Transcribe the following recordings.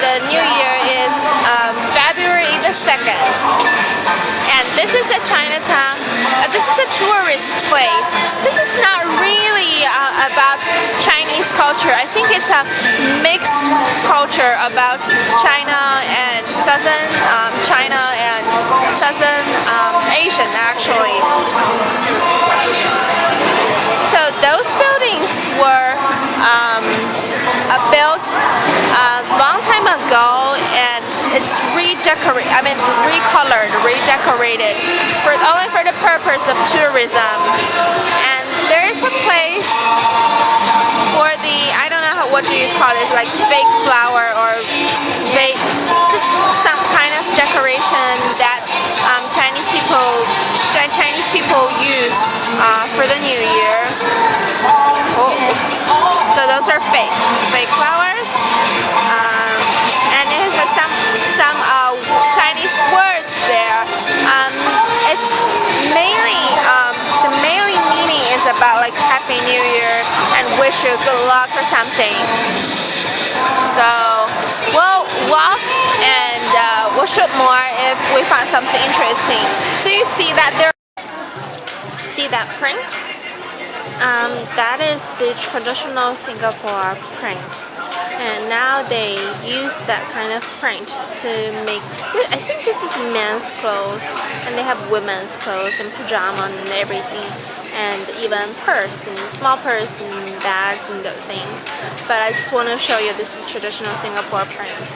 the New Year is February the 2nd. And this is a Chinatown. This is a tourist place. This is not really about Chinese culture. I think it's a mixed culture about China and Southern China and Southern Asian actually. So those buildings were built a long time ago, and it's recolored, redecorated only for the purpose of tourism. And there is a place for the, I don't know what do you call it, like fake flower or fake, just some kind of decoration that Chinese people use for the New Year. So those are fake flowers, and it has some Chinese words there. It's mainly the meaning is about like Happy New Year and wish you good luck or something. So we'll walk and we'll shoot more if we find something interesting. So you see that that print? That is the traditional Singapore print, and now they use that kind of print to make, I think this is men's clothes, and they have women's clothes and pajamas and everything, and even purse and small purse and bags and those things. But I just want to show you this is traditional Singapore print.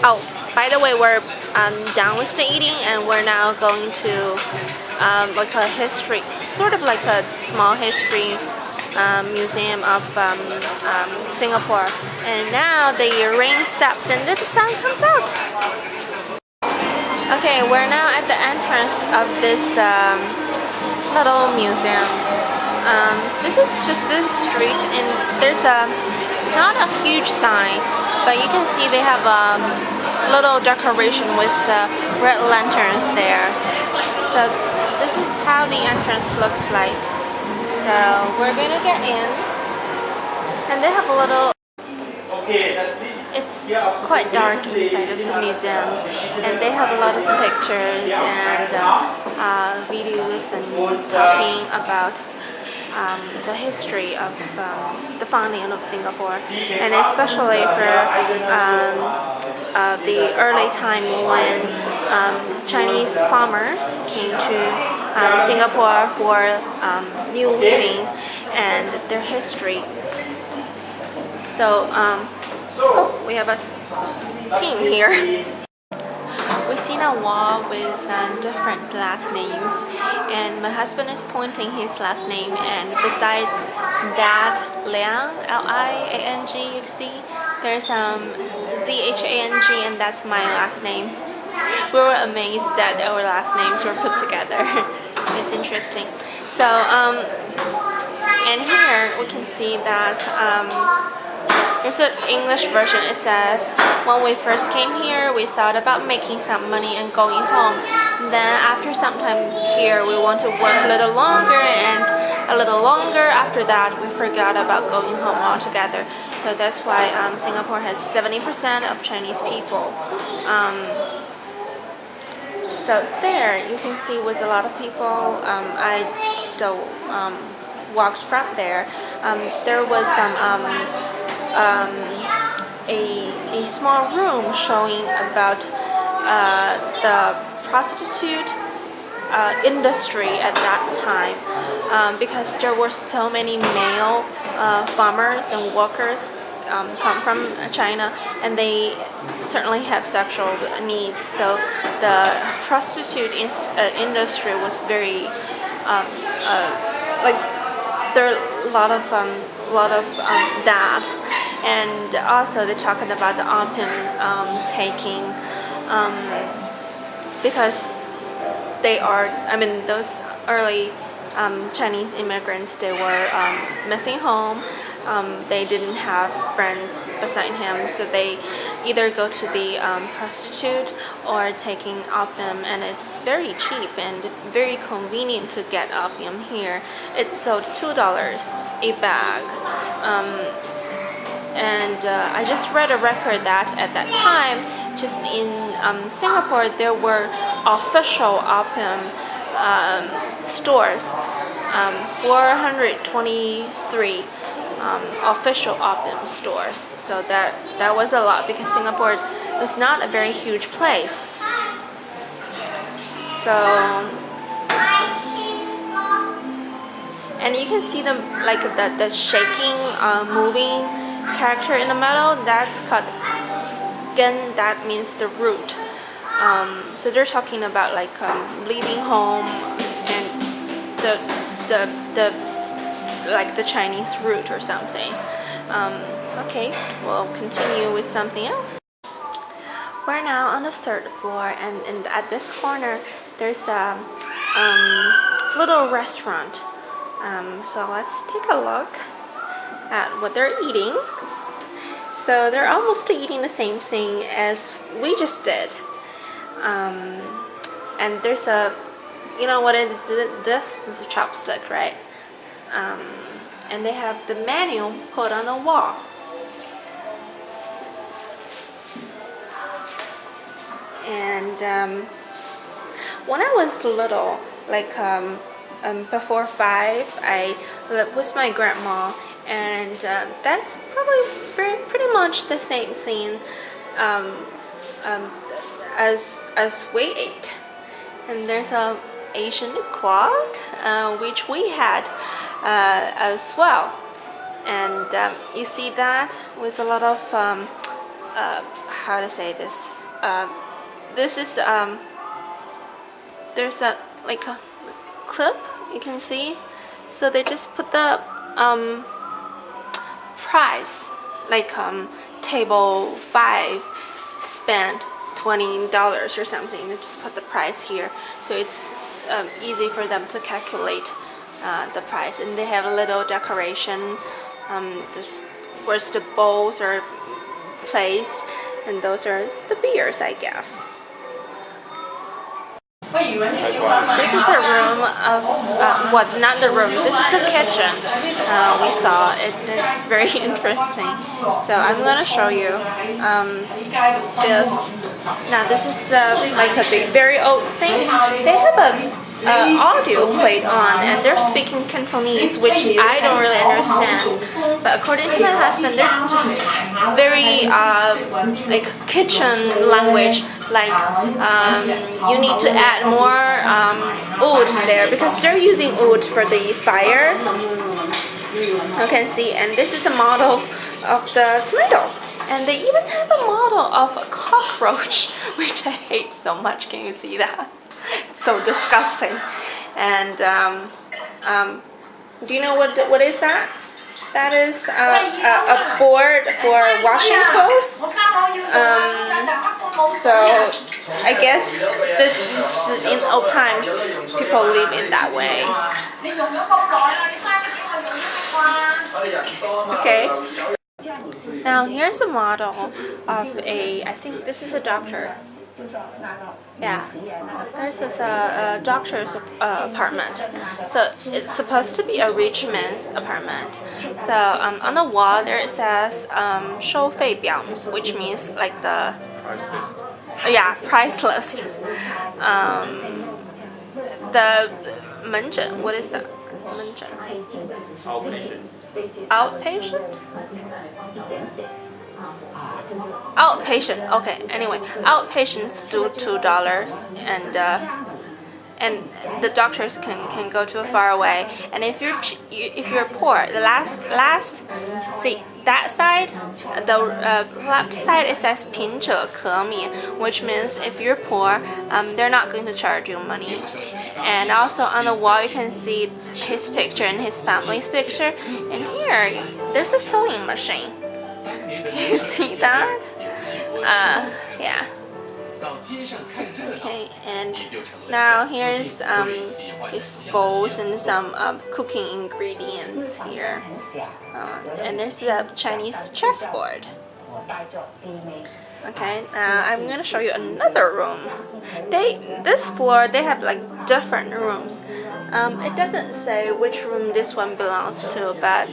Oh, by the way, we're done with the eating, and we're now going to like a history, sort of like a small history museum of Singapore. And now the rain stops and the sun comes out. Okay, we're now at the entrance of this little museum. This is just this street, and there's not a huge sign, but you can see they have a little decoration with the red lanterns there. So this is how the entrance looks like. So we're gonna get in, and they have a little, it's quite dark inside of the museum, and they have a lot of pictures and videos and talking about the history of the founding of Singapore, and especially for the early time when Chinese farmers came to Singapore for new living and their history. So we have a team here. We've seen a wall with different last names, and my husband is pointing his last name, and beside that Liang, L-I-A-N-G, you see there's Z-H-A-N-G, and that's my last name. We were amazed that our last names were put together. It's interesting. So and here we can see that there's an English version. It says, when we first came here, we thought about making some money and going home. Then after some time here, we want to work a little longer, and a little longer after that, we forgot about going home altogether. So that's why Singapore has 70% of Chinese people. So there, you can see with a lot of people. I still walked from there. There was some a small room showing about the prostitute industry at that time, because there were so many male farmers and workers come from China, and they certainly have sexual needs. So the prostitute industry was very like, there are a lot of that, and also they're talking about the opium taking, because they are, those early Chinese immigrants, they were missing home. They didn't have friends beside him, so they either go to the prostitute or taking opium, and it's very cheap and very convenient to get opium here. It's sold $2 a bag. And I just read a record that at that time, just in Singapore, there were official opium stores, 423 official opium stores. So that was a lot because Singapore is not a very huge place. So, and you can see them like the shaking, moving character in the middle. That's called gen. That means the root. So they're talking about like leaving home and the like the Chinese root or something. Okay, we'll continue with something else. We're now on the 3rd floor, and at this corner there's a little restaurant. So let's take a look at what they're eating. So they're almost eating the same thing as we just did. And there's a, you know what is this? This is a chopstick, right? And they have the menu put on the wall. And when I was little, like before 5, I lived with my grandma, and that's probably pretty much the same scene as we ate. And there's a Asian clock, which we had as well. And you see that with a lot of how to say this? This is there's a like a clip you can see. So they just put the price, like table 5 spent $20 or something. They just put the price here, so it's easy for them to calculate the price. And they have a little decoration. This where's the bowls are placed, and those are the beers, I guess. This is a room of, not the room, this is the kitchen we saw. It's very interesting. So I'm going to show you this. Now this is like a big, very old thing. They have a audio played on, and they're speaking Cantonese, which I don't really understand. But according to my husband, they're just very like kitchen language. Like you need to add more wood there because they're using wood for the fire. You can see, and this is a model of the tomato. And they even have a model of a cockroach, which I hate so much. Can you see that? It's so disgusting. And do you know what is that? That is a board for washing clothes. So I guess this in old times people live in that way. Okay. Now here's a model of I think this is a doctor. Yeah, this is a doctor's apartment. So it's supposed to be a rich man's apartment. So on the wall there it says 收费表, which means like the price list. The 门诊, what is that? 门诊 outpatient? Outpatient. Okay. Anyway, outpatients do $2, and the doctors can go too far away. And if you're poor, the last see that side, the left side, it says 贫者可免, which means if you're poor, they're not going to charge you money. And also on the wall you can see his picture and his family's picture. And here there's a sewing machine. Can you see that? Yeah. Okay, and now here's his bowls and some cooking ingredients here. And there's a Chinese chessboard. Okay, now I'm gonna show you another room. This floor they have like different rooms. It doesn't say which room this one belongs to, but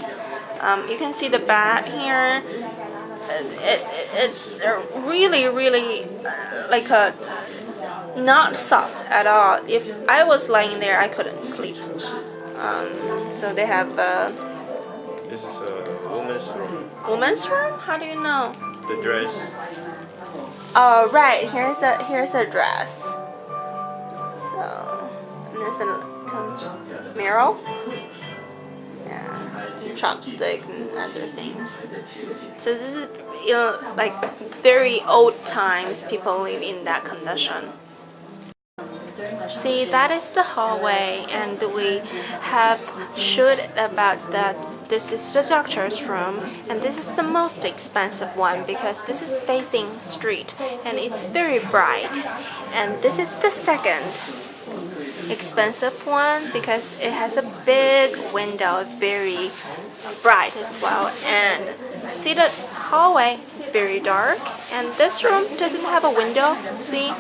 you can see the bed here, it's really like a not soft at all. If I was lying there, I couldn't sleep. So they have This is a woman's room. women's room. How do you know? The dress. Oh right, here's a dress. So and there's a mirror. Yeah, chopstick and other things. So this is like very old times. People live in that condition. See, that is the hallway, and we have showed about that. This is the doctor's room, and this is the most expensive one because this is facing street, and it's very bright. And this is the second expensive one because it has a big window, very bright as well. And see the hallway, very dark, and this room doesn't have a window. See.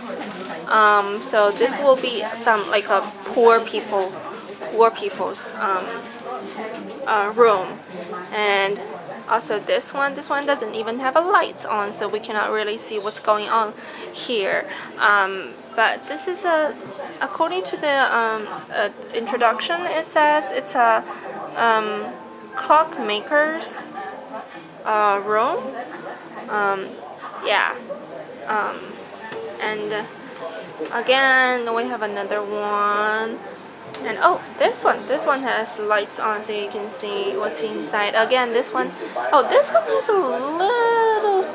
So this will be some like a poor people's room, and also this one doesn't even have a lights on, so we cannot really see what's going on here. But this is according to the introduction, it says it's a clockmaker's room. Yeah, and again we have another one, and oh, this one has lights on, so you can see what's inside. Again, this one has a little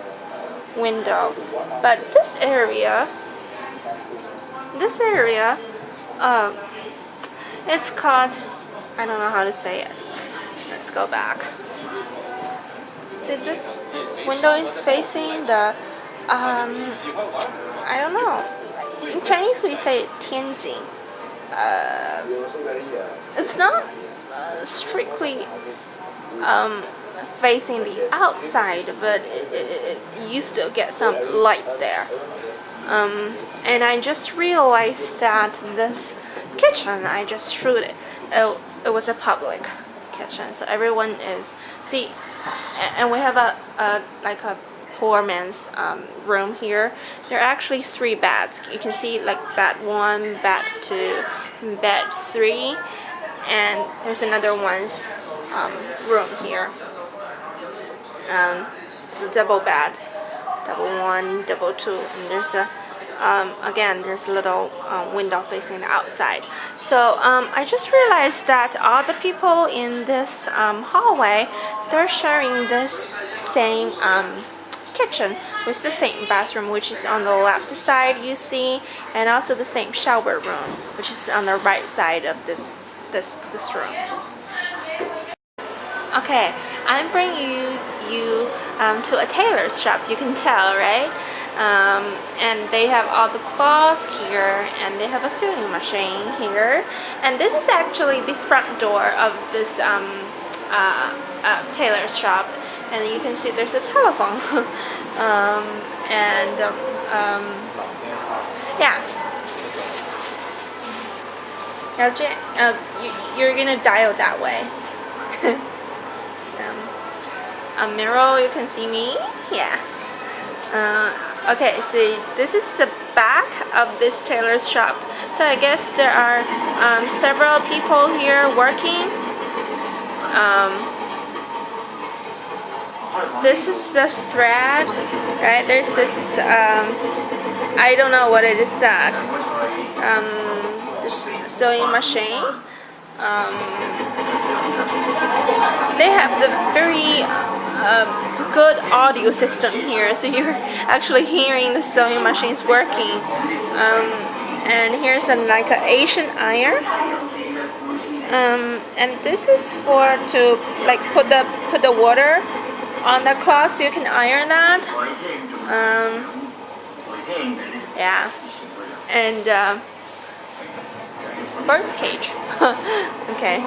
window, but this area it's called, I don't know how to say it. Let's go back. See, this window is facing the I don't know. In Chinese we say 天井. It's not strictly facing the outside, but you still get some lights there. And I just realized that this kitchen, I just showed it. It was a public kitchen, so everyone is and we have a like a poor man's room here. There are actually 3 beds. You can see like bed 1, bed 2, bed 3, and there's another one's room here. It's a double bed, double 1, double 2, and there's a again there's a little window facing the outside. So I just realized that all the people in this hallway, they're sharing this same kitchen with the same bathroom, which is on the left side, you see, and also the same shower room, which is on the right side of this room. Okay, I'm bringing you to a tailor's shop. You can tell, right? And they have all the clothes here, and they have a sewing machine here, and this is actually the front door of this tailor's shop. And you can see there's a telephone. Yeah. You're gonna dial that way. A mirror, you can see me. Yeah. Okay, so this is the back of this tailor's shop. So I guess there are several people here working. This is this thread, right? There's this, I don't know what it is that. This sewing machine. They have the very good audio system here, so you're actually hearing the sewing machines working. And here's like an Asian iron. And this is for to like put the water on the cloth so you can iron that. Yeah, and bird's cage. Okay.